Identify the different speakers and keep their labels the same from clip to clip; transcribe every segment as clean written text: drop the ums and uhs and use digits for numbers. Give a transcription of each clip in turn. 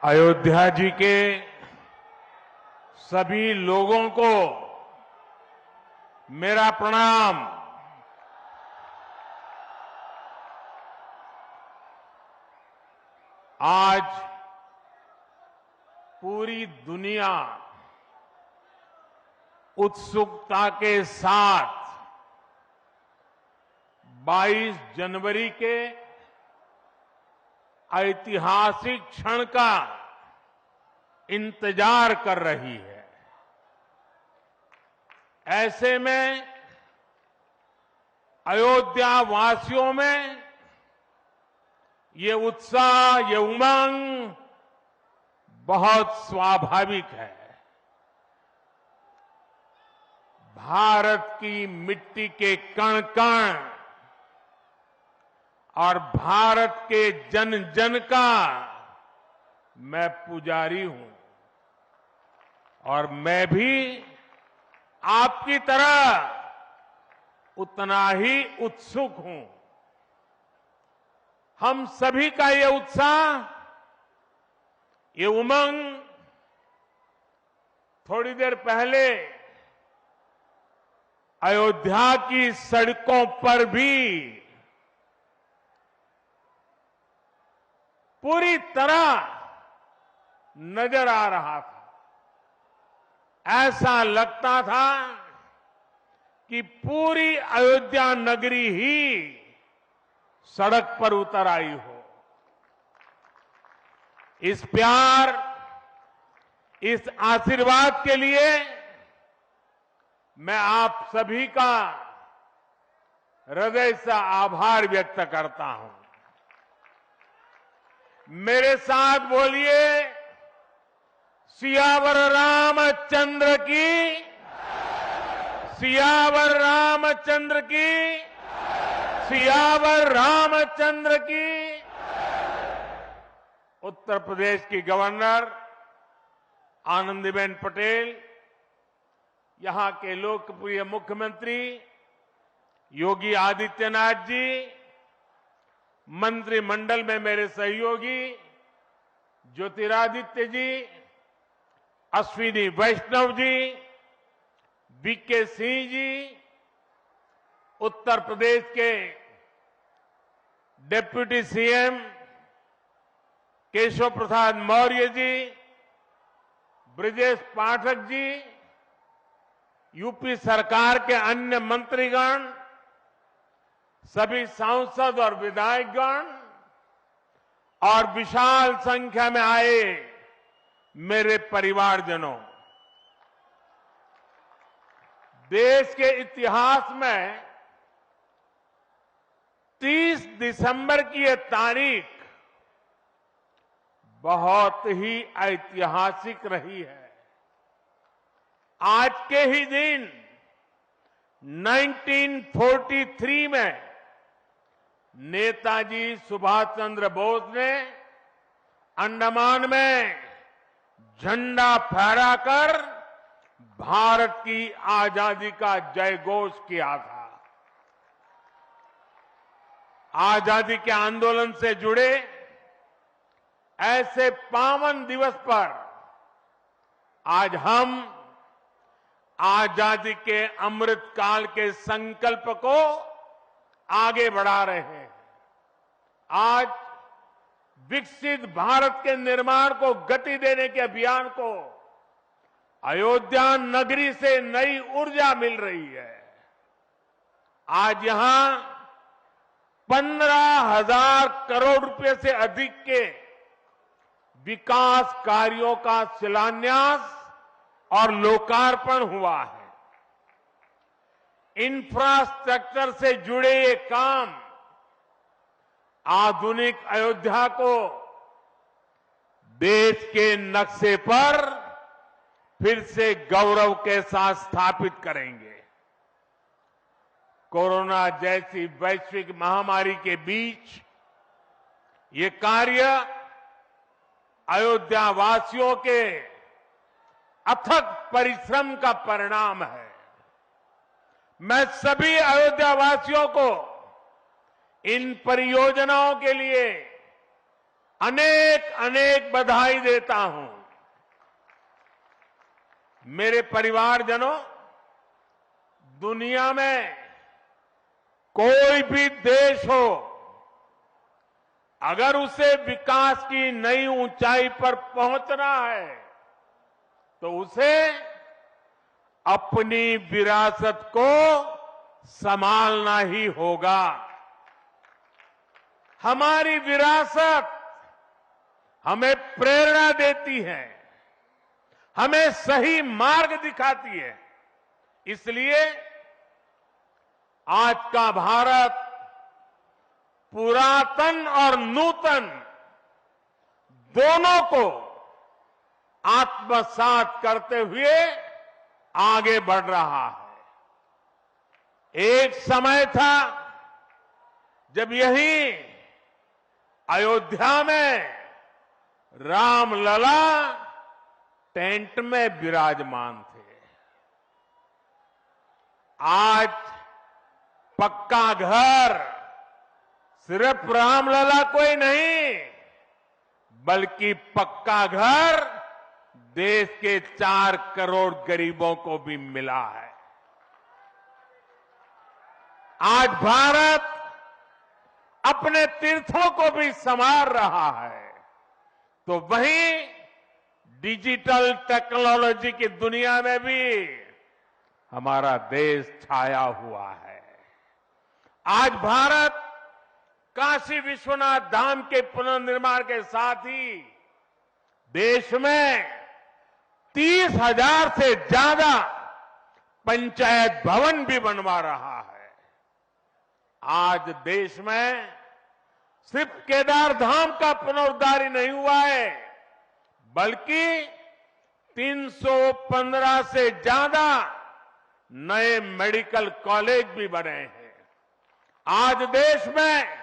Speaker 1: अयोध्या जी के सभी लोगों को मेरा प्रणाम। आज पूरी दुनिया उत्सुकता के साथ 22 जनवरी के ऐतिहासिक क्षण का इंतजार कर रही है। ऐसे में अयोध्या वासियों में ये उत्साह, ये उमंग बहुत स्वाभाविक है। भारत की मिट्टी के कण कण और भारत के जन जन का मैं पुजारी हूं और मैं भी आपकी तरह उतना ही उत्सुक हूं। हम सभी का ये उत्साह, ये उमंग थोड़ी देर पहले अयोध्या की सड़कों पर भी पूरी तरह नजर आ रहा था। ऐसा लगता था कि पूरी अयोध्या नगरी ही सड़क पर उतर आई हो। इस प्यार, इस आशीर्वाद के लिए मैं आप सभी का हृदय से आभार व्यक्त करता हूं। मेरे साथ बोलिए, सियावर रामचंद्र की, सियावर रामचंद्र की, सियावर रामचंद्र की। उत्तर प्रदेश की गवर्नर आनंदीबेन पटेल, यहां के लोकप्रिय मुख्यमंत्री योगी आदित्यनाथ जी, मंत्रिमंडल में मेरे सहयोगी ज्योतिरादित्य जी, अश्विनी वैष्णव जी, बीके सिंह जी, उत्तर प्रदेश के deputy CM Keshav Prasad Maurya ji, Brajesh Pathak ji, UP सरकार के अन्य मंत्रीगण, सभी सांसद और विधायकगण और विशाल संख्या में आए मेरे परिवारजनों, देश के इतिहास में 30 दिसंबर की यह तारीख बहुत ही ऐतिहासिक रही है। आज के ही दिन 1943 में नेताजी सुभाष चंद्र बोस ने अंडमान में झंडा फहराकर भारत की आजादी का जयघोष किया था। आजादी के आंदोलन से जुड़े ऐसे पावन दिवस पर आज हम आजादी के अमृत काल के संकल्प को आगे बढ़ा रहे हैं। आज विकसित भारत के निर्माण को गति देने के अभियान को अयोध्या नगरी से नई ऊर्जा मिल रही है। आज यहां 15,000 करोड़ रुपए से अधिक के विकास कार्यों का शिलान्यास और लोकार्पण हुआ है। इंफ्रास्ट्रक्चर से जुड़े ये काम आधुनिक अयोध्या को देश के नक्शे पर फिर से गौरव के साथ स्थापित करेंगे। कोरोना जैसी वैश्विक महामारी के बीच ये कार्य अयोध्या वासियों के अथक परिश्रम का परिणाम है। मैं सभी अयोध्या वासियों को इन परियोजनाओं के लिए अनेक अनेक बधाई देता हूं। मेरे परिवारजनों, दुनिया में कोई भी देश हो, अगर उसे विकास की नई ऊंचाई पर पहुंचना है तो उसे अपनी विरासत को संभालना ही होगा। हमारी विरासत हमें प्रेरणा देती है, हमें सही मार्ग दिखाती है। इसलिए आज का भारत पुरातन और नूतन दोनों को आत्मसात करते हुए आगे बढ़ रहा है। एक समय था जब यही अयोध्या में रामलला टेंट में विराजमान थे। आज पक्का घर सिर्फ रामलला को ही नहीं, बल्कि पक्का घर देश के 4 करोड़ गरीबों को भी मिला है। आज भारत अपने तीर्थों को भी संवार रहा है, तो वहीं डिजिटल टेक्नोलॉजी की दुनिया में भी हमारा देश छाया हुआ है। आज भारत काशी विश्वनाथ धाम के पुनर्निर्माण के साथ ही देश में 30,000 से ज्यादा पंचायत भवन भी बनवा रहा है। आज देश में सिर्फ केदार धाम का पुनरुद्धार ही नहीं हुआ है, बल्कि 315 से ज्यादा नए मेडिकल कॉलेज भी बने हैं। आज देश में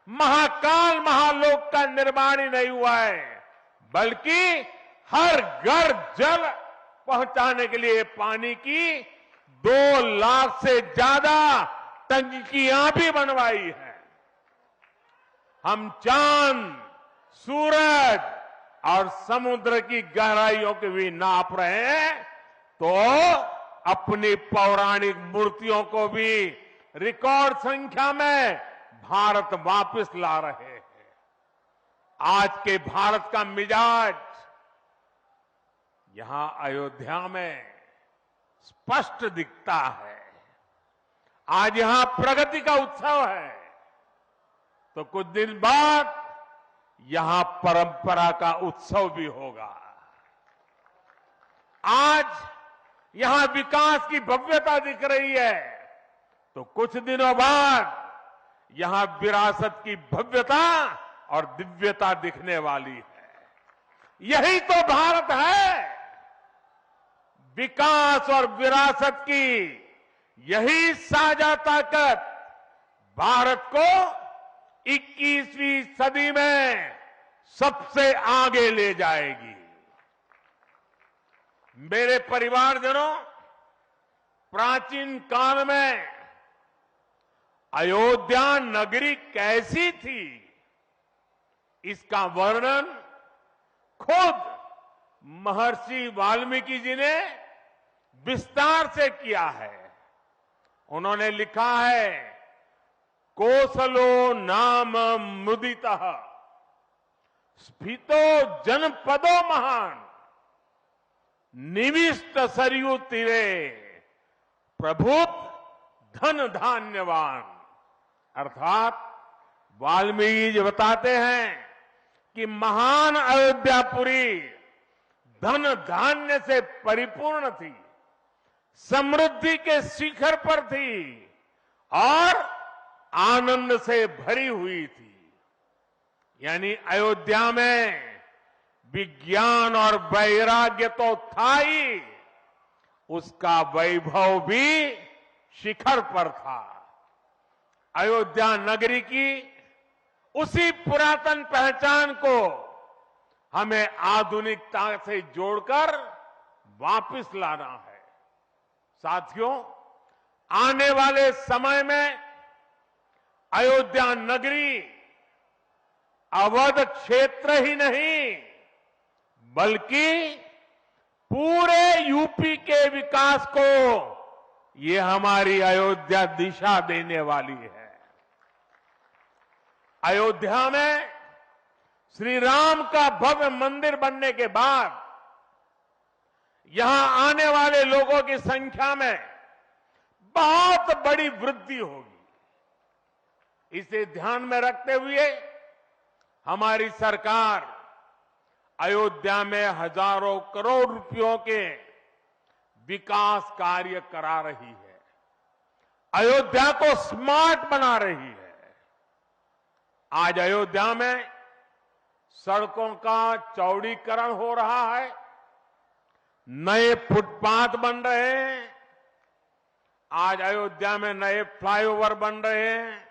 Speaker 1: महाकाल महालोक का निर्माण ही नहीं हुआ है, बल्कि हर घर जल पहुंचाने के लिए पानी की 2 लाख से ज्यादा टंकियां भी बनवाई है। हम चांद, सूरज और समुद्र की गहराइयों की भी नाप रहे हैं, तो अपनी पौराणिक मूर्तियों को भी रिकॉर्ड संख्या में भारत वापस ला रहे हैं। आज के भारत का मिजाज यहां अयोध्या में स्पष्ट दिखता है। आज यहां प्रगति का उत्सव है, तो कुछ दिन बाद यहां परंपरा का उत्सव भी होगा। आज यहां विकास की भव्यता दिख रही है, तो कुछ दिनों बाद यहां विरासत की भव्यता और दिव्यता दिखने वाली है। यही तो भारत है। विकास और विरासत की यही साझा ताकत भारत को 21वीं सदी में सबसे आगे ले जाएगी। मेरे परिवारजनों, प्राचीन काल में अयोध्या नगरी कैसी थी, इसका वर्णन खुद महर्षि वाल्मीकि जी ने विस्तार से किया है। उन्होंने लिखा है, कोसलो नाम मुदितः स्फीतो जनपदो महान निविष्ट सरयू तीरे प्रभुत धन धान्यवान। अर्थात वाल्मीकि जी बताते हैं कि महान अयोध्यापुरी धन धान्य से परिपूर्ण थी, समृद्धि के शिखर पर थी और आनंद से भरी हुई थी। यानी अयोध्या में विज्ञान और वैराग्य तो था ही, उसका वैभव भी शिखर पर था। अयोध्या नगरी की उसी पुरातन पहचान को हमें आधुनिकता से जोड़कर वापस लाना है। साथियों, आने वाले समय में अयोध्या नगरी अवध क्षेत्र ही नहीं बल्कि पूरे यूपी के विकास को ये हमारी अयोध्या दिशा देने वाली है। अयोध्या में श्री राम का भव्य मंदिर बनने के बाद यहां आने वाले लोगों की संख्या में बहुत बड़ी वृद्धि होगी। इसे ध्यान में रखते हुए हमारी सरकार अयोध्या में हजारों करोड़ रुपयों के विकास कार्य करा रही है, अयोध्या को स्मार्ट बना रही है। आज अयोध्या में सड़कों का चौड़ीकरण हो रहा है, नए फुटपाथ बन रहे हैं, आज अयोध्या में नए फ्लाईओवर बन रहे हैं,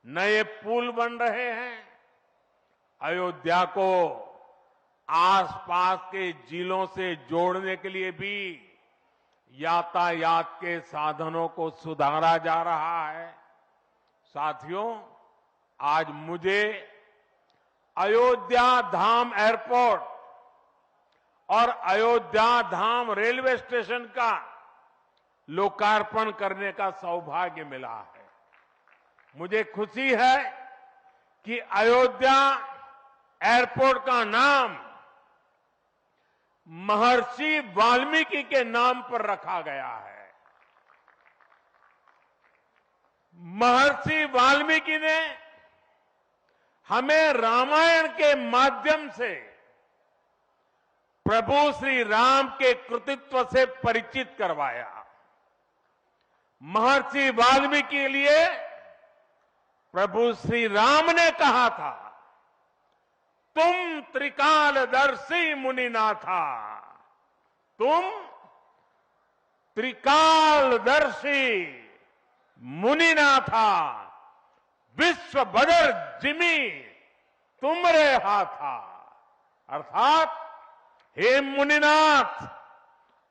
Speaker 1: नए पुल बन रहे हैं। अयोध्या को आसपास के जिलों से जोड़ने के लिए भी यातायात के साधनों को सुधारा जा रहा है। साथियों, आज मुझे अयोध्या धाम एयरपोर्ट और अयोध्या धाम रेलवे स्टेशन का लोकार्पण करने का सौभाग्य मिला है। मुझे खुशी है कि अयोध्या एयरपोर्ट का नाम महर्षि वाल्मीकि के नाम पर रखा गया है। महर्षि वाल्मीकि ने हमें रामायण के माध्यम से प्रभु श्री राम के कृतित्व से परिचित करवाया। महर्षि वाल्मीकि के लिए प्रभु श्री राम ने कहा था, तुम त्रिकालदर्शी मुनिनाथा, तुम त्रिकालदर्शी मुनिनाथा, विश्व बदर जिमी तुमरे हाथा। अर्थात हे मुनिनाथ,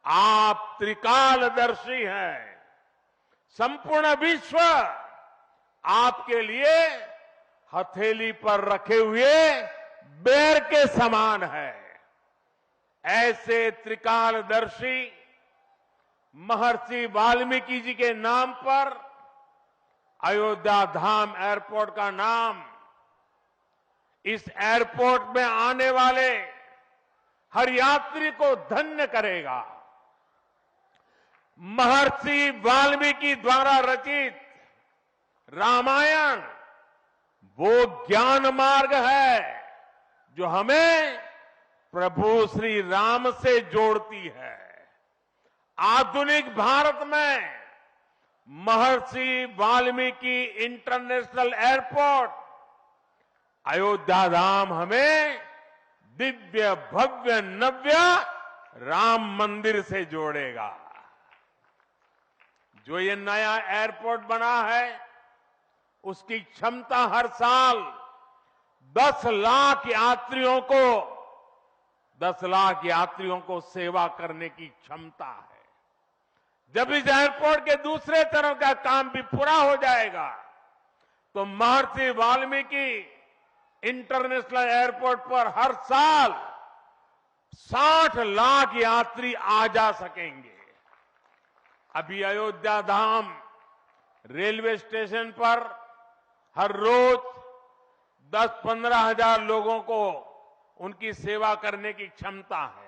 Speaker 1: आप त्रिकालदर्शी हैं, संपूर्ण विश्व आपके लिए हथेली पर रखे हुए बेर के समान है। ऐसे त्रिकालदर्शी महर्षि वाल्मीकि जी के नाम पर अयोध्या धाम एयरपोर्ट का नाम इस एयरपोर्ट में आने वाले हर यात्री को धन्य करेगा। महर्षि वाल्मीकि द्वारा रचित रामायण वो ज्ञान मार्ग है जो हमें प्रभु श्री राम से जोड़ती है। आधुनिक भारत में महर्षि वाल्मीकि इंटरनेशनल एयरपोर्ट अयोध्या धाम हमें दिव्य भव्य नव्य राम मंदिर से जोड़ेगा। जो ये नया एयरपोर्ट बना है उसकी क्षमता हर साल 10 लाख यात्रियों को सेवा करने की क्षमता है। जब इस एयरपोर्ट के दूसरे चरण का काम भी पूरा हो जाएगा तो महर्षि वाल्मीकि इंटरनेशनल एयरपोर्ट पर हर साल 60 लाख यात्री आ जा सकेंगे। अभी अयोध्या धाम रेलवे स्टेशन पर हर रोज 10-15 हजार लोगों को उनकी सेवा करने की क्षमता है।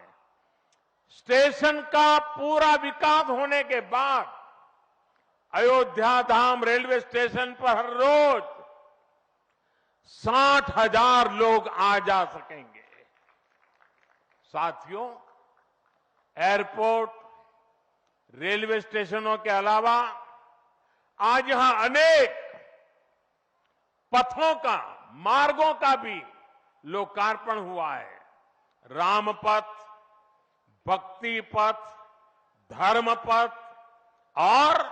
Speaker 1: स्टेशन का पूरा विकास होने के बाद अयोध्या धाम रेलवे स्टेशन पर हर रोज 60,000 लोग आ जा सकेंगे। साथियों, एयरपोर्ट, रेलवे स्टेशनों के अलावा आज यहां अनेक पथों का, मार्गों का भी लोकार्पण हुआ है। राम पथ, भक्ति पथ, धर्म पथ और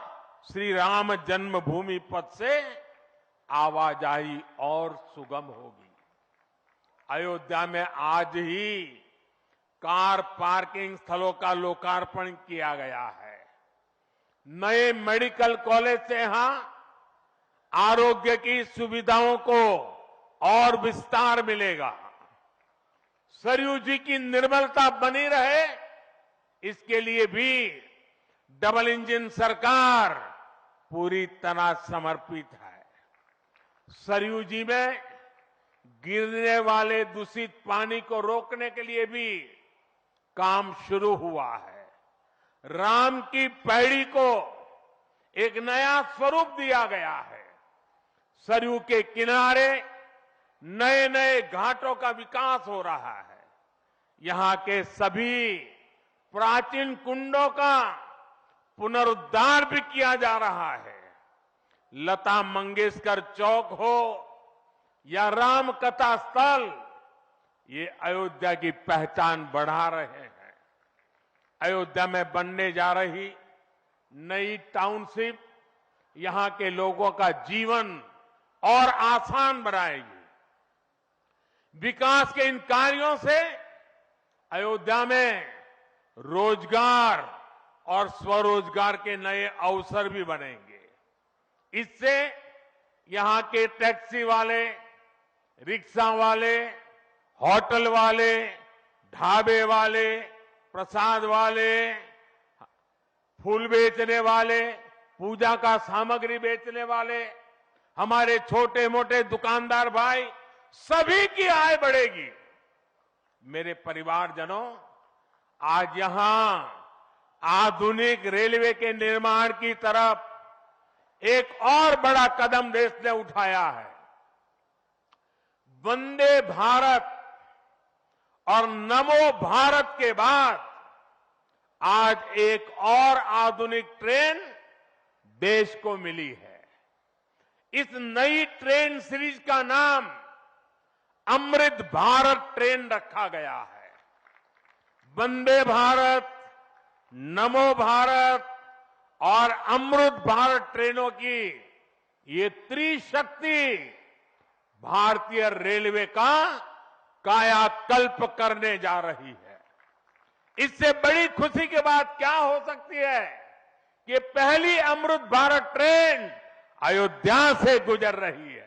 Speaker 1: श्री राम जन्मभूमि पथ से आवाजाही और सुगम होगी। अयोध्या में आज ही कार पार्किंग स्थलों का लोकार्पण किया गया है। नए मेडिकल कॉलेज से यहां आरोग्य की सुविधाओं को और विस्तार मिलेगा। सरयू जी की निर्मलता बनी रहे, इसके लिए भी डबल इंजन सरकार पूरी तरह समर्पित है। सरयू जी में गिरने वाले दूषित पानी को रोकने के लिए भी काम शुरू हुआ है। राम की पैड़ी को एक नया स्वरूप दिया गया है। सरयू के किनारे नए नए घाटों का विकास हो रहा है। यहां के सभी प्राचीन कुंडों का पुनरुद्धार भी किया जा रहा है। लता मंगेशकर चौक हो या राम कथा स्थल, ये अयोध्या की पहचान बढ़ा रहे हैं। अयोध्या में बनने जा रही नई टाउनशिप यहां के लोगों का जीवन और आसान बनाएगी। विकास के इन कार्यों से अयोध्या में रोजगार और स्वरोजगार के नए अवसर भी बनेंगे। इससे यहां के टैक्सी वाले, रिक्शा वाले, होटल वाले, ढाबे वाले, प्रसाद वाले, फूल बेचने वाले, पूजा का सामग्री बेचने वाले, हमारे छोटे मोटे दुकानदार भाई, सभी की आय बढ़ेगी। मेरे परिवारजनों, आज यहां आधुनिक रेलवे के निर्माण की तरफ एक और बड़ा कदम देश ने उठाया है। वंदे भारत और नमो भारत के बाद आज एक और आधुनिक ट्रेन देश को मिली है। इस नई ट्रेन सीरीज का नाम अमृत भारत ट्रेन रखा गया है। वंदे भारत, नमो भारत और अमृत भारत ट्रेनों की ये त्रिशक्ति भारतीय रेलवे का कायाकल्प करने जा रही है। इससे बड़ी खुशी की बात क्या हो सकती है कि पहली अमृत भारत ट्रेन अयोध्या से गुजर रही है।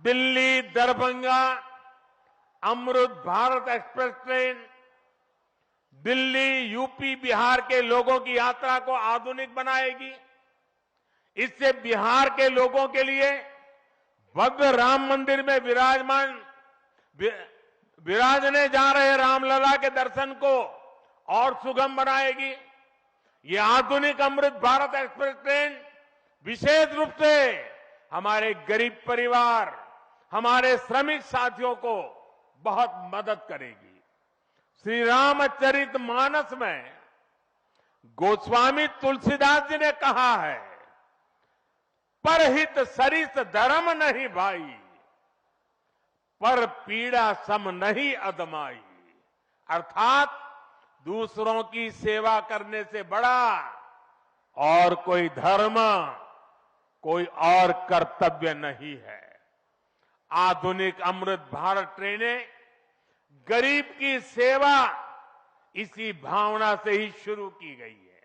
Speaker 1: Delhi Darbhanga Amrit Bharat express train Delhi, UP, Bihar के लोगों की यात्रा को आधुनिक बनाएगी। इससे बिहार के लोगों के लिए भव्य राम मंदिर में विराजने जा रहे रामलला के दर्शन को और सुगम बनाएगी। ये आधुनिक अमृत भारत एक्सप्रेस ट्रेन विशेष रूप से हमारे गरीब परिवार, हमारे श्रमिक साथियों को बहुत मदद करेगी। श्री रामचरित मानस में गोस्वामी तुलसीदास जी ने कहा है, परहित सरिस धर्म नहीं भाई, पर पीड़ा सम नहीं अदमाई। अर्थात दूसरों की सेवा करने से बड़ा और कोई धर्म, कोई और कर्तव्य नहीं है। आधुनिक अमृत भारत ट्रेनें गरीब की सेवा इसी भावना से ही शुरू की गई है।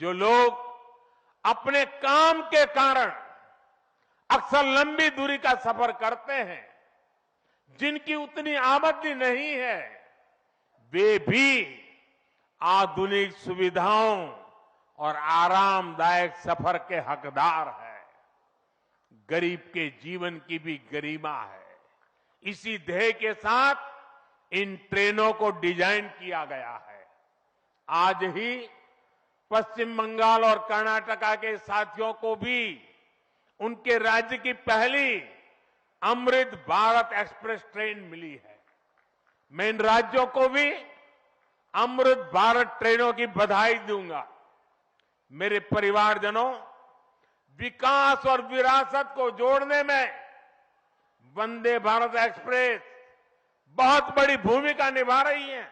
Speaker 1: जो लोग अपने काम के कारण अक्सर लंबी दूरी का सफर करते हैं, जिनकी उतनी आमदनी नहीं है, वे भी आधुनिक सुविधाओं और आरामदायक सफर के हकदार हैं। गरीब के जीवन की भी गरिमा है। इसी ध्येय के साथ इन ट्रेनों को डिजाइन किया गया है। आज ही पश्चिम बंगाल और कर्नाटका के साथियों को भी उनके राज्य की पहली अमृत भारत एक्सप्रेस ट्रेन मिली है। मैं इन राज्यों को भी अमृत भारत ट्रेनों की बधाई दूंगा। मेरे परिवारजनों, विकास और विरासत को जोड़ने में वंदे भारत एक्सप्रेस बहुत बड़ी भूमिका निभा रही है।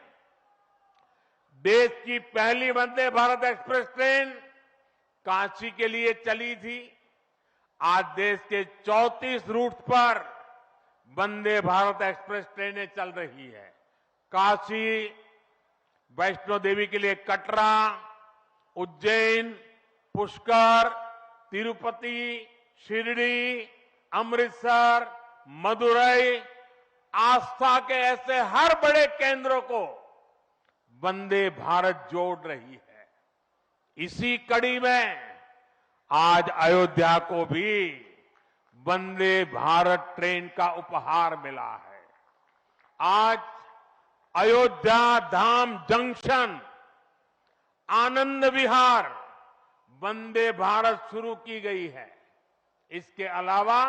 Speaker 1: देश की पहली वंदे भारत एक्सप्रेस ट्रेन काशी के लिए चली थी। आज देश के 34 रूट पर वंदे भारत एक्सप्रेस ट्रेनें चल रही है। काशी, वैष्णो देवी के लिए कटरा, उज्जैन, पुष्कर, तिरुपति, शिरडी, अमृतसर, मदुरई, आस्था के ऐसे हर बड़े केंद्रों को वंदे भारत जोड़ रही है। इसी कड़ी में आज अयोध्या को भी वंदे भारत ट्रेन का उपहार मिला है। आज अयोध्या धाम जंक्शन, आनंद विहार वंदे भारत शुरू की गई है। इसके अलावा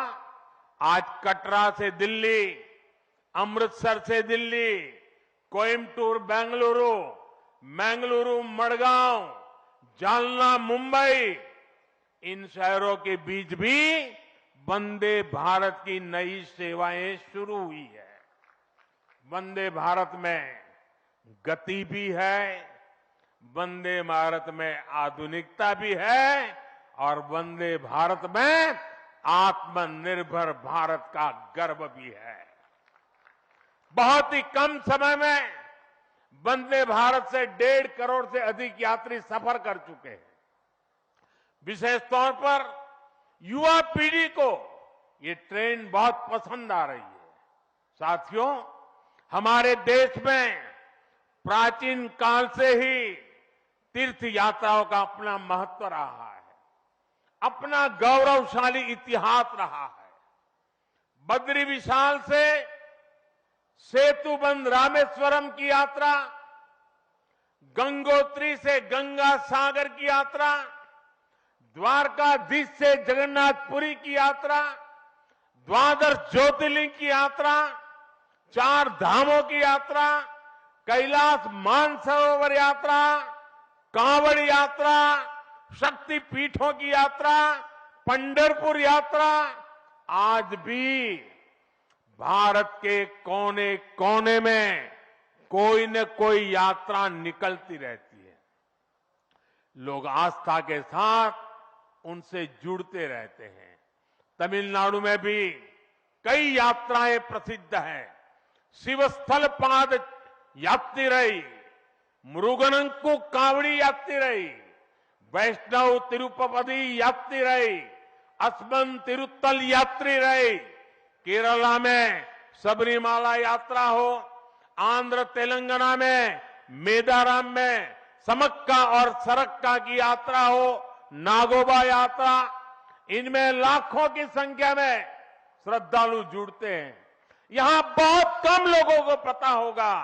Speaker 1: आज कटरा से दिल्ली, अमृतसर से दिल्ली, कोयम्बटूर बेंगलुरु, मंगलुरु मडगांव, जालना मुंबई, इन शहरों के बीच भी वंदे भारत की नई सेवाएं शुरू हुई है। वंदे भारत में गति भी है, वंदे भारत में आधुनिकता भी है और वंदे भारत में आत्मनिर्भर भारत का गर्व भी है। बहुत ही कम समय में वंदे भारत से 1.5 करोड़ से अधिक यात्री सफर कर चुके हैं। विशेष तौर पर युवा पीढ़ी को ये ट्रेन बहुत पसंद आ रही है। साथियों, हमारे देश में प्राचीन काल से ही तीर्थ यात्राओं का अपना महत्व रहा है, अपना गौरवशाली इतिहास रहा है। बद्री विशाल से सेतुबंध रामेश्वरम की यात्रा, गंगोत्री से गंगा सागर की यात्रा, द्वारकाधीश से जगन्नाथपुरी की यात्रा, द्वादश ज्योतिर्लिंग की यात्रा, 4 धामों की यात्रा, कैलाश मानसरोवर यात्रा, कांवड़ यात्रा, शक्ति पीठों की यात्रा, पंढरपुर यात्रा, आज भी भारत के कोने कोने में कोई न कोई यात्रा निकलती रहती है। लोग आस्था के साथ उनसे जुड़ते रहते हैं। तमिलनाडु में भी कई यात्राएं प्रसिद्ध हैं। शिवस्थल पाद यात्रिरई, मुरुगनंकु कावड़ी यात्रिरई, वैष्णव तिरुपति यात्रिरई, अस्मन तिरुत्तल यात्रिरई, केरला में सबरीमाला यात्रा हो, आंध्र तेलंगाना में मेदाराम में समक्का और सरक्का की यात्रा हो, नागोबा यात्रा, इनमें लाखों की संख्या में श्रद्धालु जुड़ते हैं। यहां बहुत कम लोगों को पता होगा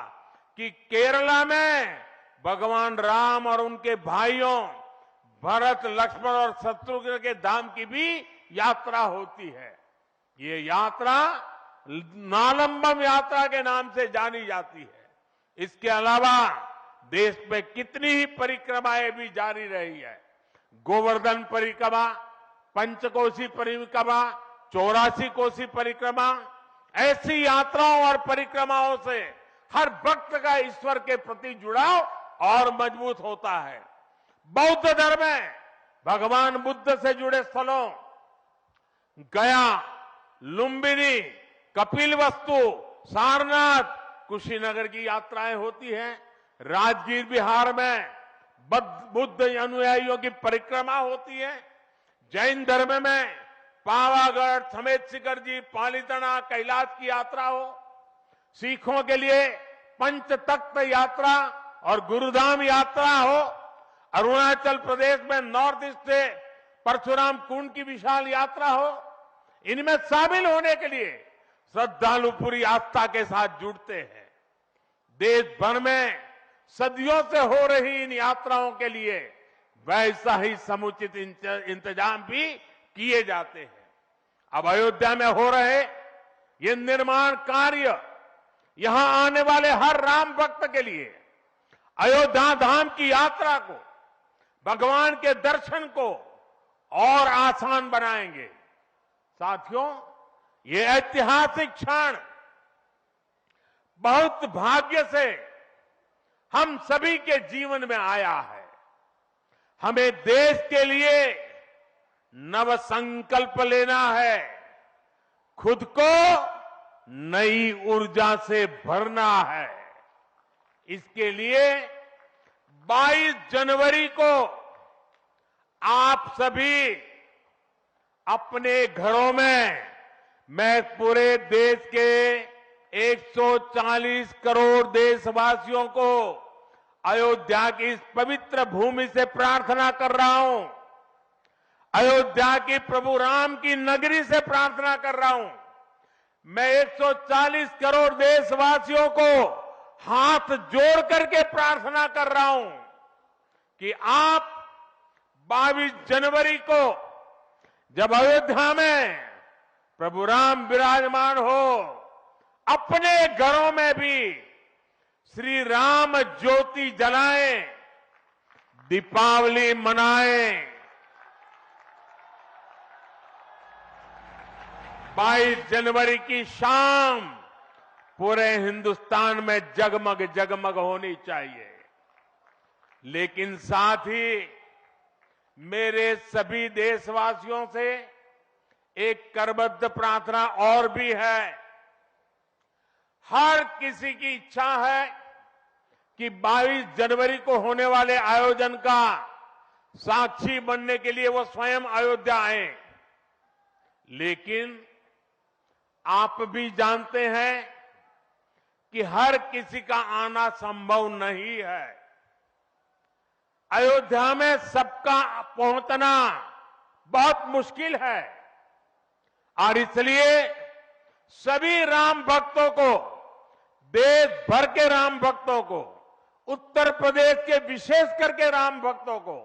Speaker 1: कि केरला में भगवान राम और उनके भाइयों भरत, लक्ष्मण और शत्रुघ्न के धाम की भी यात्रा होती है। ये यात्रा नालंबम यात्रा के नाम से जानी जाती है। इसके अलावा देश में कितनी ही परिक्रमाएं भी जारी रही है। गोवर्धन परिक्रमा, पंचकोशी परिक्रमा, 84 कोसी परिक्रमा, ऐसी यात्राओं और परिक्रमाओं से हर भक्त का ईश्वर के प्रति जुड़ाव और मजबूत होता है। बौद्ध धर्म में भगवान बुद्ध से जुड़े स्थलों गया, लुम्बिनी, कपिलवस्तु, सारनाथ, कुशीनगर की यात्राएं होती हैं। राजगीर बिहार में बुद्ध अनुयायियों की परिक्रमा होती है। जैन धर्म में पावागढ़, समेत शिखर जी, पालीताना, कैलाश की यात्रा हो। सिखों के लिए पंचतख्त यात्रा और गुरुधाम यात्रा हो। अरुणाचल प्रदेश में नॉर्थ ईस्ट से परशुराम कुंड की विशाल यात्रा हो। इनमें शामिल होने के लिए श्रद्धालु पूरी आस्था के साथ जुड़ते हैं। देश भर में सदियों से हो रही इन यात्राओं के लिए वैसा ही समुचित इंतजाम भी किए जाते हैं। अब अयोध्या में हो रहे ये निर्माण कार्य यहां आने वाले हर राम भक्त के लिए अयोध्या धाम की यात्रा को, भगवान के दर्शन को और आसान बनाएंगे। साथियों, ये ऐतिहासिक क्षण बहुत भाग्य से हम सभी के जीवन में आया है। हमें देश के लिए नव संकल्प लेना है, खुद को नई ऊर्जा से भरना है। इसके लिए 22 जनवरी को आप सभी अपने घरों में मैं पूरे देश के 140 करोड़ देशवासियों को अयोध्या की इस पवित्र भूमि से प्रार्थना कर रहा हूं। अयोध्या की प्रभु राम की नगरी से प्रार्थना कर रहा हूं। मैं 140 करोड़ देशवासियों को हाथ जोड़ करके प्रार्थना कर रहा हूं कि आप 22 जनवरी को जब अयोध्या में प्रभु राम विराजमान हो, अपने घरों में भी श्री राम ज्योति जलाएं, दीपावली मनाएं। 22 जनवरी की शाम पूरे हिंदुस्तान में जगमग जगमग होनी चाहिए। लेकिन साथ ही मेरे सभी देशवासियों से एक करबद्ध प्रार्थना और भी है। हर किसी की इच्छा है कि 22 जनवरी को होने वाले आयोजन का साक्षी बनने के लिए वो स्वयं अयोध्या आए। लेकिन आप भी जानते हैं कि हर किसी का आना संभव नहीं है। अयोध्या में सबका पहुंचना बहुत मुश्किल है और इसलिए सभी राम भक्तों को, देश भर के राम भक्तों को, उत्तर प्रदेश के विशेष करके राम भक्तों को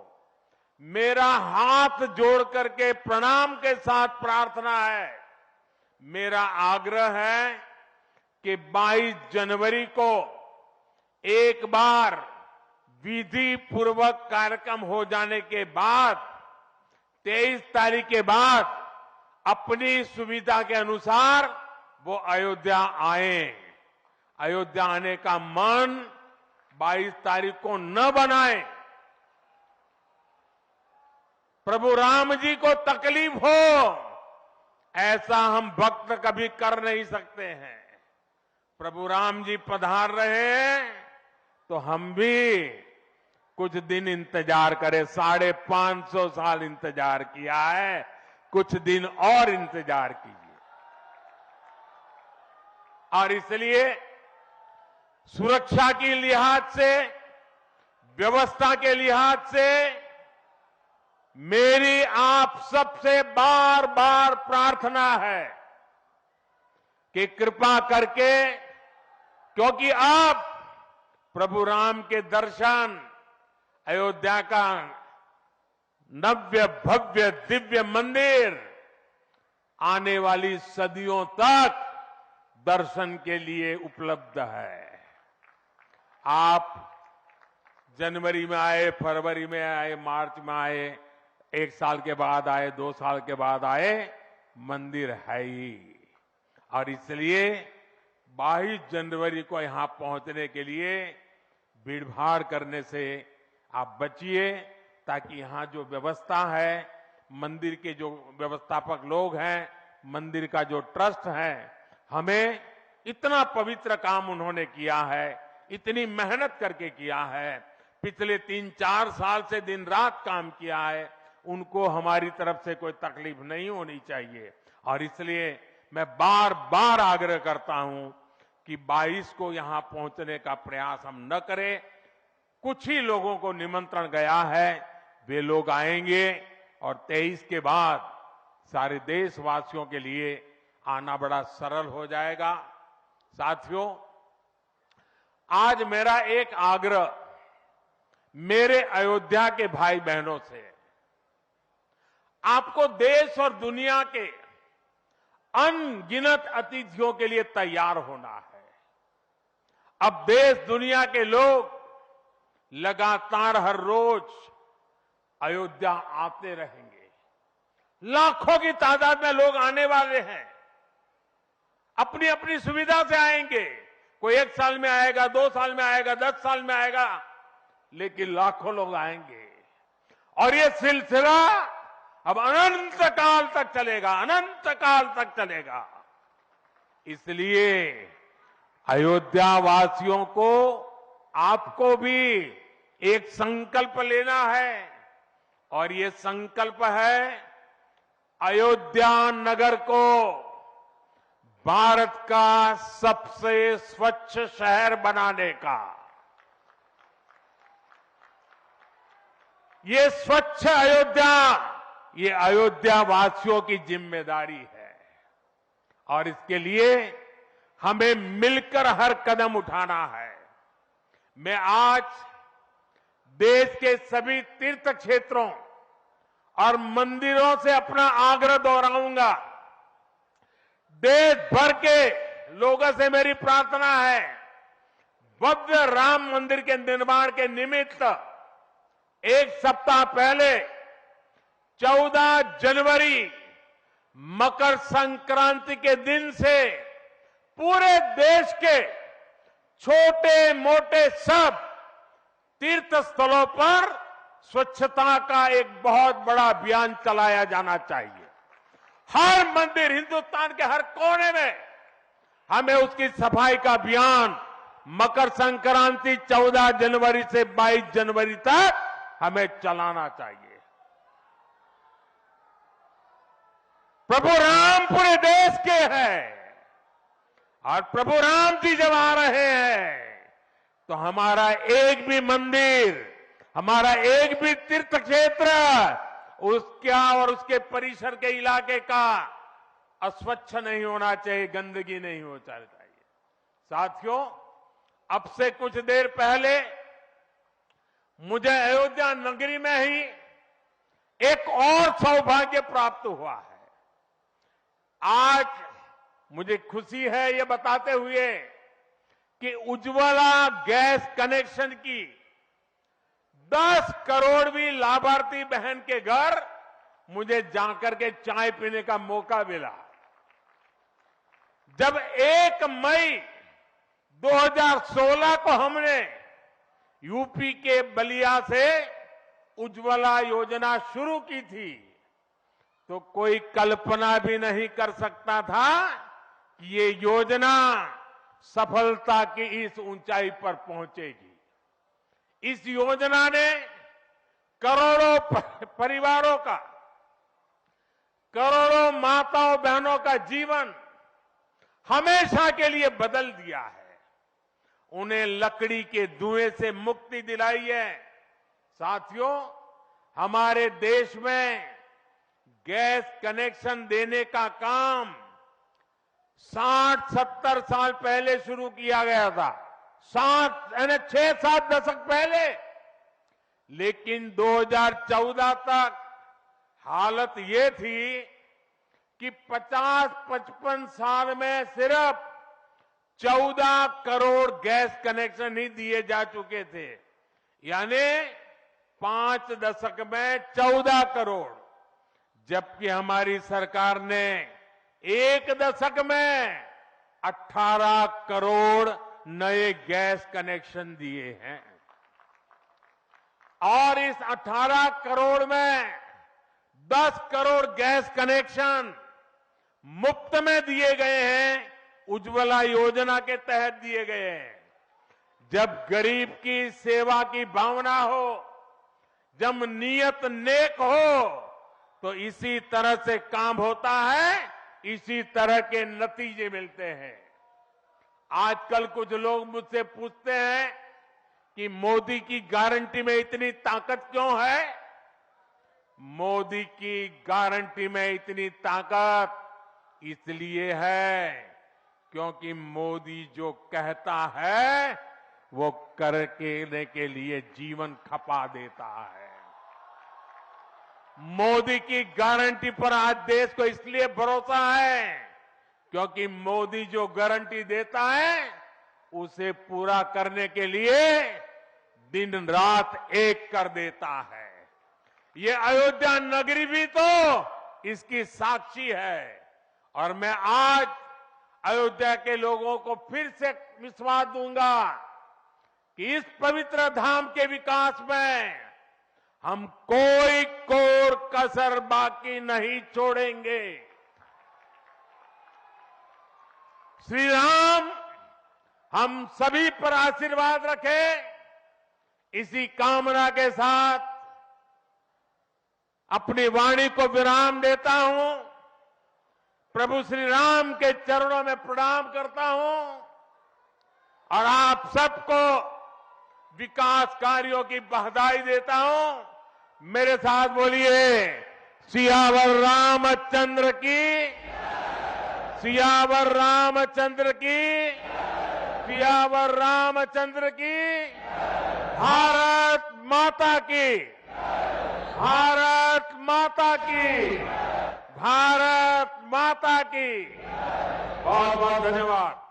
Speaker 1: मेरा हाथ जोड़ करके प्रणाम के साथ प्रार्थना है, मेरा आग्रह है कि 22 जनवरी को एक बार विधि पूर्वक कार्यक्रम हो जाने के बाद 23 तारीख के बाद अपनी सुविधा के अनुसार वो अयोध्या आए। अयोध्या आने का मन 22 तारीख को न बनाए। प्रभु राम जी को तकलीफ हो ऐसा हम भक्त कभी कर नहीं सकते हैं। प्रभु राम जी पधार रहे हैं तो हम भी कुछ दिन इंतजार करें। 550 साल इंतजार किया है, कुछ दिन और इंतजार कीजिए। और इसलिए सुरक्षा के लिहाज से, व्यवस्था के लिहाज से मेरी आप सबसे बार बार प्रार्थना है कि कृपा करके, क्योंकि अब प्रभु राम के दर्शन, अयोध्या का नव्य भव्य दिव्य मंदिर आने वाली सदियों तक दर्शन के लिए उपलब्ध है। आप जनवरी में आए, फरवरी में आए, मार्च में आए, 1 साल के बाद आए, 2 साल के बाद आए, मंदिर है ही। और इसलिए 22 जनवरी को यहां पहुंचने के लिए भीड़भाड़ करने से आप बचिए, ताकि यहां जो व्यवस्था है, मंदिर के जो व्यवस्थापक लोग हैं, मंदिर का जो ट्रस्ट है, हमें इतना पवित्र काम उन्होंने किया है, इतनी मेहनत करके किया है, पिछले 3-4 साल से दिन रात काम किया है, उनको हमारी तरफ से कोई तकलीफ नहीं होनी चाहिए। और इसलिए मैं बार बार आग्रह करता हूं कि 22 को यहां पहुंचने का प्रयास हम न करें। कुछ ही लोगों को निमंत्रण गया है, वे लोग आएंगे और 23 के बाद सारे देशवासियों के लिए आना बड़ा सरल हो जाएगा। साथियों, आज मेरा एक आग्रह मेरे अयोध्या के भाई बहनों से, आपको देश और दुनिया के अनगिनत अतिथियों के लिए तैयार होना है। अब देश दुनिया के लोग लगातार हर रोज अयोध्या आते रहेंगे। लाखों की तादाद में लोग आने वाले हैं, अपनी अपनी सुविधा से आएंगे। कोई 1 साल में आएगा, 2 साल में आएगा, 10 साल में आएगा, लेकिन लाखों लोग आएंगे। और ये सिलसिला अब अनंत काल तक चलेगा, अनंत काल तक चलेगा। इसलिए अयोध्या वासियों को, आपको भी एक संकल्प लेना है, और ये संकल्प है अयोध्या नगर को भारत का सबसे स्वच्छ शहर बनाने का। ये स्वच्छ अयोध्या, ये अयोध्या वासियों की जिम्मेदारी है और इसके लिए हमें मिलकर हर कदम उठाना है। मैं आज देश के सभी तीर्थ क्षेत्रों और मंदिरों से अपना आग्रह दोहराऊंगा। देश भर के लोगों से मेरी प्रार्थना है, भव्य राम मंदिर के निर्माण के निमित्त एक सप्ताह पहले 14 जनवरी मकर संक्रांति के दिन से पूरे देश के छोटे मोटे सब तीर्थ स्थलों पर स्वच्छता का एक बहुत बड़ा अभियान चलाया जाना चाहिए। हर मंदिर, हिंदुस्तान के हर कोने में हमें उसकी सफाई का अभियान मकर संक्रांति 14 जनवरी से 22 जनवरी तक हमें चलाना चाहिए। प्रभु राम पूरे देश के हैं और प्रभु राम जी जब आ रहे हैं तो हमारा एक भी मंदिर, हमारा एक भी तीर्थ क्षेत्र उसका और उसके परिसर के इलाके का अस्वच्छ नहीं होना चाहिए, गंदगी नहीं होना चाहिए। साथियों, अब से कुछ देर पहले मुझे अयोध्या नगरी में ही एक और सौभाग्य प्राप्त हुआ है। आज मुझे खुशी है ये बताते हुए कि उज्ज्वला गैस कनेक्शन की 10 करोड़वीं लाभार्थी बहन के घर मुझे जाकर के चाय पीने का मौका मिला। जब 1 मई 2016 को हमने यूपी के बलिया से उज्ज्वला योजना शुरू की थी तो कोई कल्पना भी नहीं कर सकता था कि ये योजना सफलता की इस ऊंचाई पर पहुंचेगी। इस योजना ने करोड़ों परिवारों का, करोड़ों माताओं बहनों का जीवन हमेशा के लिए बदल दिया है। उन्हें लकड़ी के धुएं से मुक्ति दिलाई है। साथियों, हमारे देश में गैस कनेक्शन देने का काम 60-70 साल पहले शुरू किया गया था, 6-7 दशक पहले। लेकिन 2014 तक हालत ये थी कि 50-55 साल में सिर्फ 14 करोड़ गैस कनेक्शन ही दिए जा चुके थे, यानी 5 दशक में 14 करोड़, जबकि हमारी सरकार ने 1 दशक में 18 करोड़ नए गैस कनेक्शन दिए हैं। और इस 18 करोड़ में 10 करोड़ गैस कनेक्शन मुफ्त में दिए गए हैं, उज्ज्वला योजना के तहत दिए गए हैं। जब गरीब की सेवा की भावना हो, जब नीयत नेक हो, तो इसी तरह से काम होता है, इसी तरह के नतीजे मिलते हैं। आजकल कुछ लोग मुझसे पूछते हैं कि मोदी की गारंटी में इतनी ताकत क्यों है? मोदी की गारंटी में इतनी ताकत इसलिए है क्योंकि मोदी जो कहता है वो करने के लिए जीवन खपा देता है। मोदी की गारंटी पर आज देश को इसलिए भरोसा है क्योंकि मोदी जो गारंटी देता है उसे पूरा करने के लिए दिन रात एक कर देता है। ये अयोध्या नगरी भी तो इसकी साक्षी है। और मैं आज अयोध्या के लोगों को फिर से विश्वास दूंगा कि इस पवित्र धाम के विकास में हम कोई कोर कसर बाकी नहीं छोड़ेंगे। श्री राम हम सभी पर आशीर्वाद रखें, इसी कामना के साथ अपनी वाणी को विराम देता हूं। प्रभु श्री राम के चरणों में प्रणाम करता हूं और आप सबको विकास कार्यों की बधाई देता हूं। मेरे साथ बोलिए, सियावर रामचंद्र की, सियावर रामचंद्र की, सियावर रामचंद्र की, भारत माता की, भारत माता की, भारत माता की। बहुत बहुत धन्यवाद।